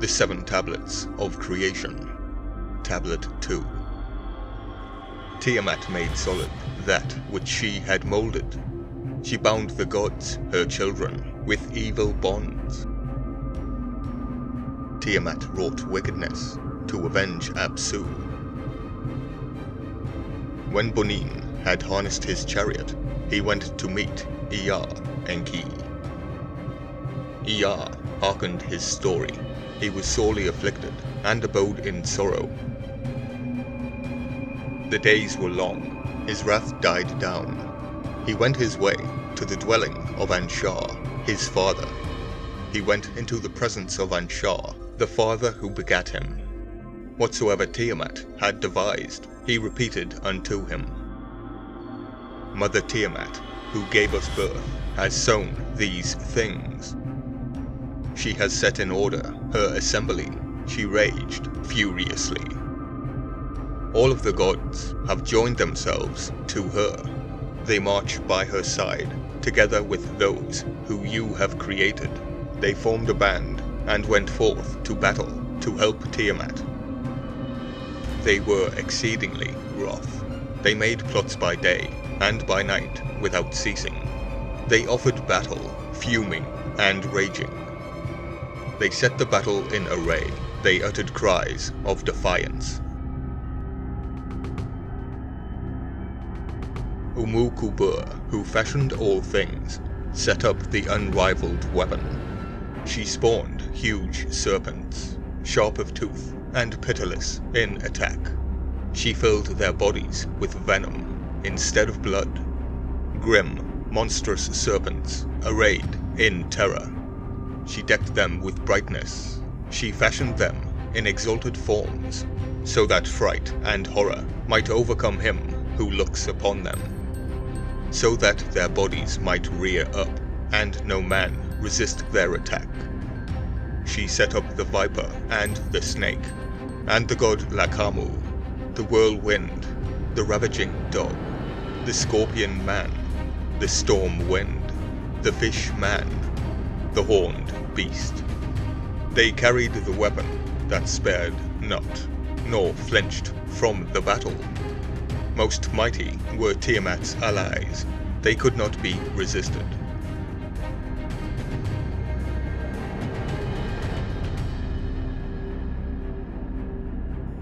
The 7 Tablets of Creation. Tablet 2. Tiamat made solid that which she had moulded. She bound the gods, her children, with evil bonds. Tiamat wrought wickedness to avenge Apsu. When Bunin had harnessed his chariot, he went to meet Ea Enki. Ea hearkened his story. He was sorely afflicted and abode in sorrow. The days were long. His wrath died down. He went his way to the dwelling of Anshar, his father. He went into the presence of Anshar, the father who begat him. Whatsoever Tiamat had devised, he repeated unto him. Mother Tiamat, who gave us birth, has sown these things. She has set in order her assembly. She raged furiously. All of the gods have joined themselves to her. They march by her side, together with those who you have created. They formed a band and went forth to battle to help Tiamat. They were exceedingly wroth. They made plots by day and by night without ceasing. They offered battle, fuming and raging. They set the battle in array. They uttered cries of defiance. Umukubur, who fashioned all things, set up the unrivaled weapon. She spawned huge serpents, sharp of tooth and pitiless in attack. She filled their bodies with venom instead of blood. Grim, monstrous serpents, arrayed in terror. She decked them with brightness. She fashioned them in exalted forms, so that fright and horror might overcome him who looks upon them, so that their bodies might rear up, and no man resist their attack. She set up the viper and the snake, and the god Lakamu, the whirlwind, the ravaging dog, the scorpion man, the storm wind, the fish man, the horned beast. They carried the weapon that spared not, nor flinched from the battle. Most mighty were Tiamat's allies. They could not be resisted.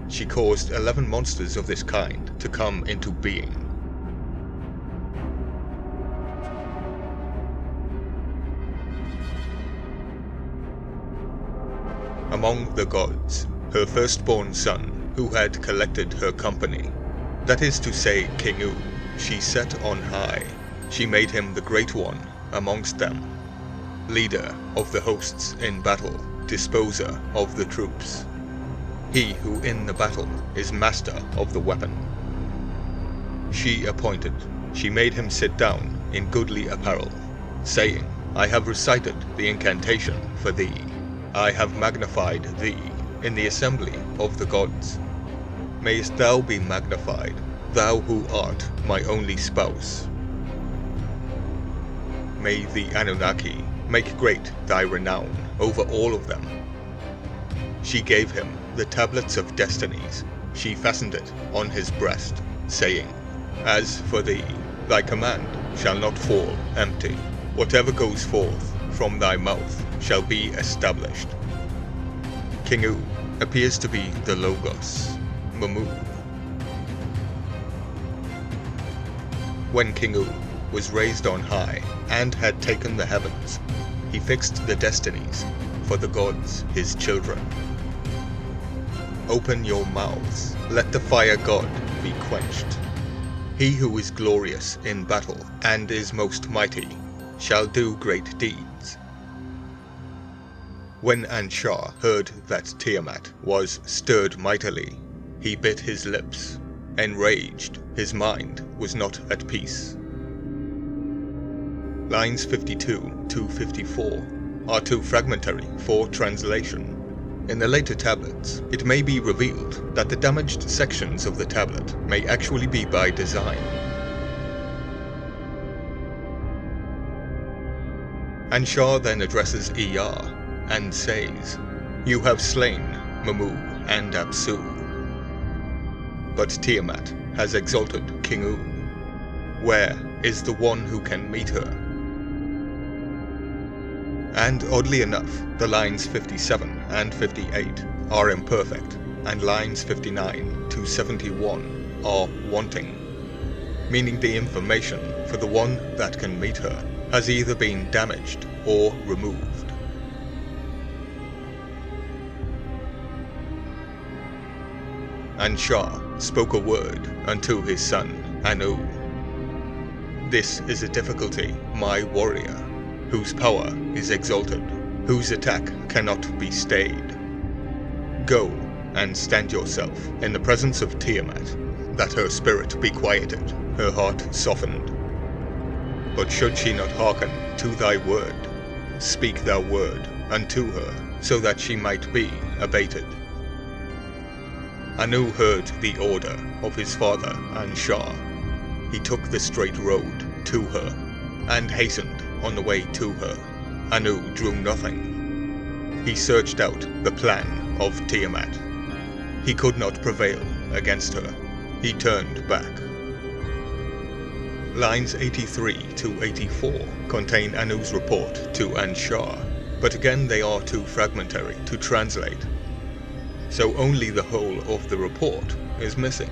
She caused 11 monsters of this kind to come into being. Among the gods, her firstborn son, who had collected her company, that is to say Kingu, she set on high. She made him the great one amongst them, leader of the hosts in battle, disposer of the troops. He who in the battle is master of the weapon. She appointed, she made him sit down in goodly apparel, saying, I have recited the incantation for thee. I have magnified thee in the assembly of the gods. Mayest thou be magnified, thou who art my only spouse. May the Anunnaki make great thy renown over all of them. She gave him the tablets of destinies. She fastened it on his breast, saying, As for thee, thy command shall not fall empty. Whatever goes forth from thy mouth shall be established. Kingu appears to be the Logos, Mamu. When Kingu was raised on high and had taken the heavens, he fixed the destinies for the gods his children. Open your mouths, let the fire god be quenched. He who is glorious in battle and is most mighty shall do great deeds. When Anshar heard that Tiamat was stirred mightily, he bit his lips. Enraged, his mind was not at peace. Lines 52 to 54 are too fragmentary for translation. In the later tablets, it may be revealed that the damaged sections of the tablet may actually be by design. Anshar then addresses Ea and says, You have slain Mummu and Apsu. But Tiamat has exalted King U. Where is the one who can meet her? And oddly enough, the lines 57 and 58 are imperfect, and lines 59 to 71 are wanting, meaning the information for the one that can meet her has either been damaged or removed. Anshar spoke a word unto his son Anu. This is a difficulty, my warrior, whose power is exalted, whose attack cannot be stayed. Go and stand yourself in the presence of Tiamat, that her spirit be quieted, her heart softened. But should she not hearken to thy word, speak thou word unto her, so that she might be abated. Anu heard the order of his father Anshar. He took the straight road to her, and hastened on the way to her. Anu drew nothing. He searched out the plan of Tiamat. He could not prevail against her. He turned back. Lines 83 to 84 contain Anu's report to Anshar, but again they are too fragmentary to translate, so only the whole of the report is missing.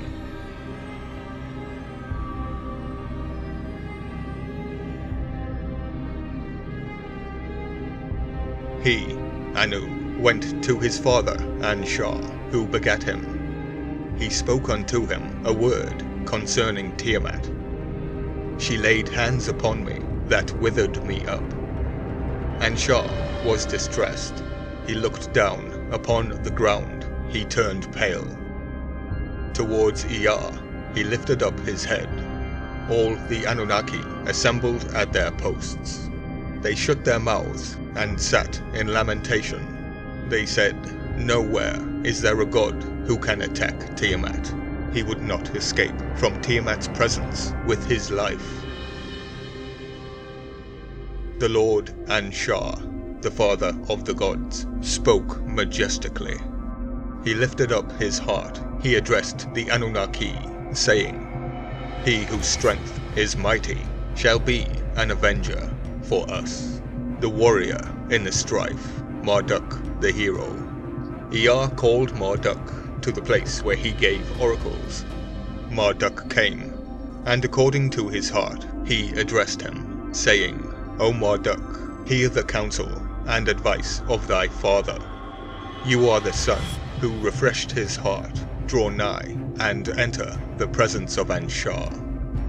He, Anu, went to his father Anshar, who begat him. He spoke unto him a word concerning Tiamat. She laid hands upon me that withered me up. Anshar was distressed. He looked down upon the ground. He turned pale. Towards Iyar he lifted up his head. All the Anunnaki assembled at their posts. They shut their mouths and sat in lamentation. They said, "Nowhere is there a god who can attack Tiamat. He would not escape from Tiamat's presence with his life." The Lord Anshar, the father of the gods, spoke majestically. He lifted up his heart. He addressed the Anunnaki, saying, "He whose strength is mighty shall be an avenger for us, the warrior in the strife, Marduk the hero." Iyar called Marduk to the place where he gave oracles. Marduk came, and according to his heart he addressed him, saying, "O Marduk, hear the counsel and advice of thy father. You are the son who refreshed his heart. Draw nigh and enter the presence of Anshar."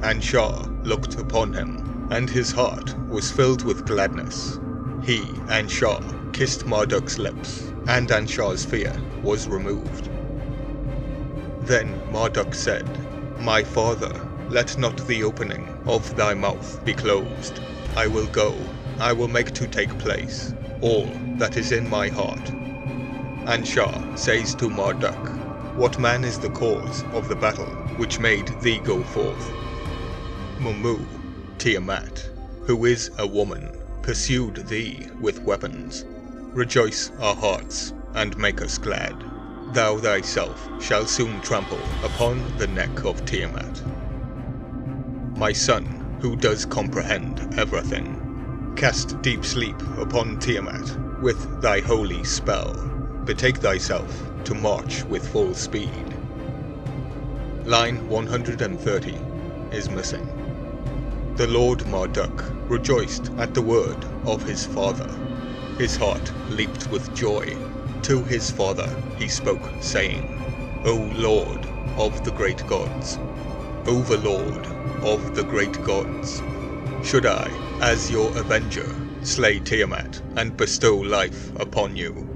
Anshar looked upon him, and his heart was filled with gladness. He, Anshar, kissed Marduk's lips, and Anshar's fear was removed. Then Marduk said, "My father, let not the opening of thy mouth be closed. I will go, I will make to take place all that is in my heart." Anshar says to Marduk, "What man is the cause of the battle which made thee go forth?" Mummu, Tiamat, who is a woman, pursued thee with weapons. Rejoice our hearts, and make us glad. Thou thyself shalt soon trample upon the neck of Tiamat. My son, who does comprehend everything, cast deep sleep upon Tiamat with thy holy spell. Betake thyself to march with full speed. Line 130 is missing. The Lord Marduk rejoiced at the word of his father. His heart leaped with joy. To his father he spoke, saying, "O Lord of the great gods, Overlord of the great gods, should I, as your avenger, slay Tiamat and bestow life upon you?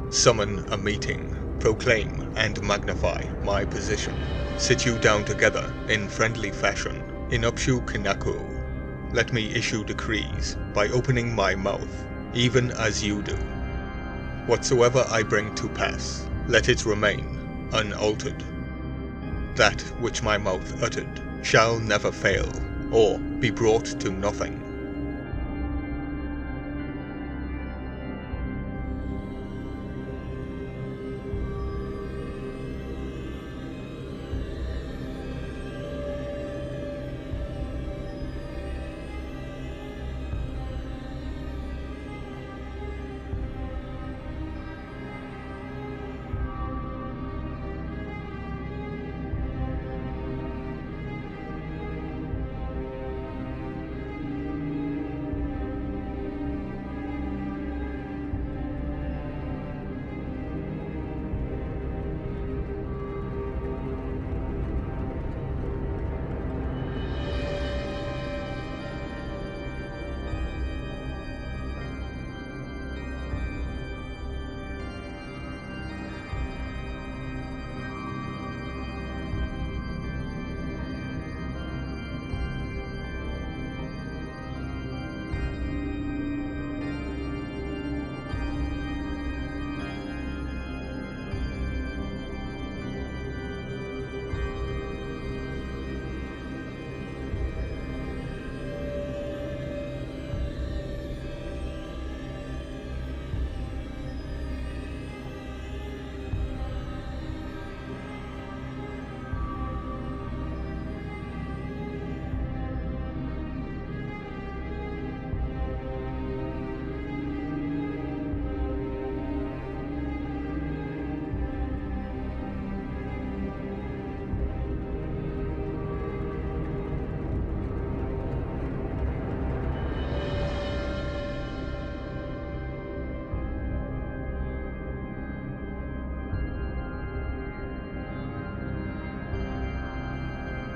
Summon a meeting, proclaim and magnify my position. Sit you down together in friendly fashion, in Upshu Kinaku. Let me issue decrees by opening my mouth, even as you do. Whatsoever I bring to pass, let it remain unaltered. That which my mouth uttered shall never fail, or be brought to nothing."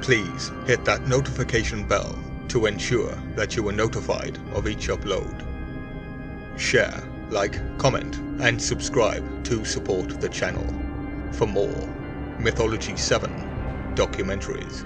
Please hit that notification bell to ensure that you are notified of each upload. Share, like, comment, and subscribe to support the channel for more Mythology 7 documentaries.